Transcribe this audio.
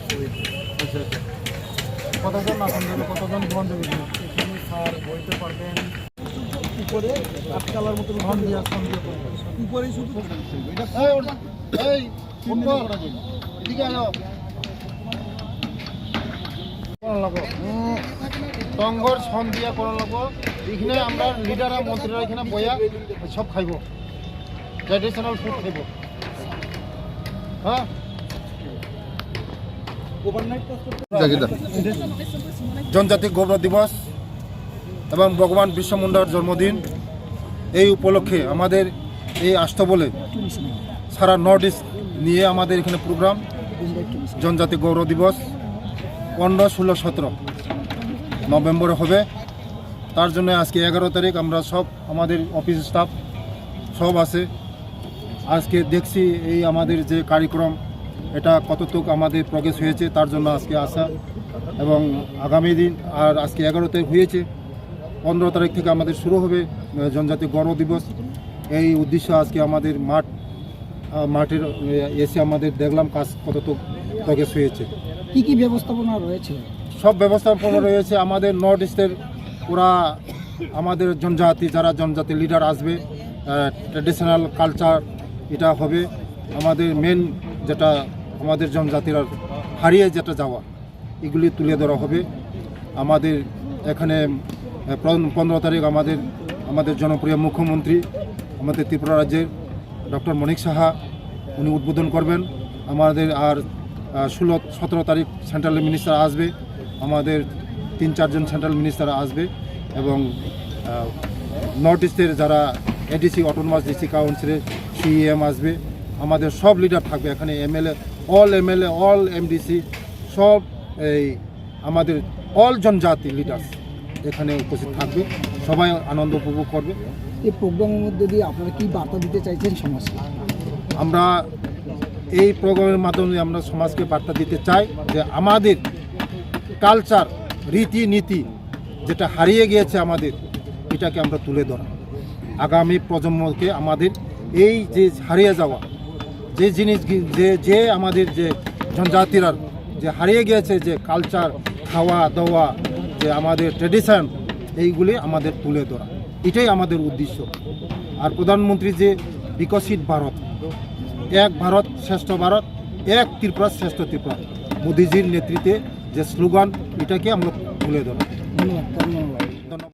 আচ্ছা আচ্ছা, কতজন আছেন, কতজন বন্ধু এখানে স্যার বলতে পারবেন? উপরে আটকালার মতো ঘন দিয়ে উপরে শুধু টঙ্গর সন দিয়া করার লাগবো। এখানে আমরা লিডাররা মন্ত্রীরা এখানে বইয়া সব খাইব, ট্র্যাডিশনাল ফুড খাইব। হ্যাঁ, জনজাতি গৌরব দিবস এবং ভগবান বিরসা মুন্ডার জন্মদিন, এই উপলক্ষে আমাদের এই আষ্টবলে সারা নর্থ ইস্ট নিয়ে আমাদের এখানে প্রোগ্রাম জনজাতি গৌরব দিবস 15, 16, 17 নভেম্বরে হবে। তার জন্য আজকে 11 তারিখ আমরা সব আমাদের অফিস স্টাফ সব আছে। আজকে দেখছি এই আমাদের যে কার্যক্রম এটা কতটুকু আমাদের প্রগ্রেস হয়েছে, তার জন্য আজকে আসা। এবং আগামী দিন আর আজকে 11 তারিখ হয়েছে, 15 তারিখ থেকে আমাদের শুরু হবে জনজাতি গৌরব দিবস। এই উদ্দেশ্য আজকে আমাদের মাঠের এসে আমাদের দেখলাম কাজ কতটুকু প্রগ্রেস হয়েছে। কী কী ব্যবস্থাপনা রয়েছে? সব ব্যবস্থাপনা রয়েছে আমাদের নর্থ ইস্টের পুরা আমাদের যারা জনজাতি লিডার আসবে, ট্র্যাডিশনাল কালচার এটা হবে। আমাদের মেন যেটা আমাদের জনজাতিরা হারিয়ে যেটা যাওয়া, এগুলি তুলে ধরা হবে। আমাদের এখানে 15 তারিখ আমাদের জনপ্রিয় মুখ্যমন্ত্রী আমাদের ত্রিপুরা রাজ্যের ডক্টর মনিক সাহা উনি উদ্বোধন করবেন। আমাদের আর 16, 17 তারিখ সেন্ট্রাল মিনিস্টার আসবে, আমাদের 3-4 জন সেন্ট্রাল মিনিস্টার আসবে। এবং নর্থ ইস্টের যারা এডিসি অটোনমাস ডিস্ট্রিক্ট কাউন্সিলের সিএম আসবে, আমাদের সব লিডার থাকবে এখানে, এমএলএ অল এমডিসি সব, এই আমাদের অল জনজাতি লিডার্স এখানে উপস্থিত থাকবে, সবাই আনন্দ উপভোগ করবে। এই প্রোগ্রামের মধ্যে দিয়ে আপনারা কি বার্তা দিতে চাইছেন সমাজকে? আমরা এই প্রোগ্রামের মাধ্যমে আমরা সমাজকে বার্তা দিতে চাই যে আমাদের কালচার, রীতিনীতি যেটা হারিয়ে গিয়েছে আমাদের, এটাকে আমরা তুলে ধরা, আগামী প্রজন্মকে আমাদের এই যে হারিয়ে যাওয়া যে জিনিস, যে আমাদের যে জনজাতিরা যে হারিয়ে গিয়েছে, যে কালচার, খাওয়া দাওয়া, যে আমাদের ট্র্যাডিশন, এইগুলি আমাদের তুলে ধরা, এটাই আমাদের উদ্দেশ্য। আর প্রধানমন্ত্রী যে বিকশিত ভারত, এক ভারত শ্রেষ্ঠ ভারত, এক ত্রিপুরা শ্রেষ্ঠ ত্রিপুরা, মোদিজির নেতৃত্বে যে স্লোগান, এটাকে আমরা তুলে ধরা। ধন্যবাদ।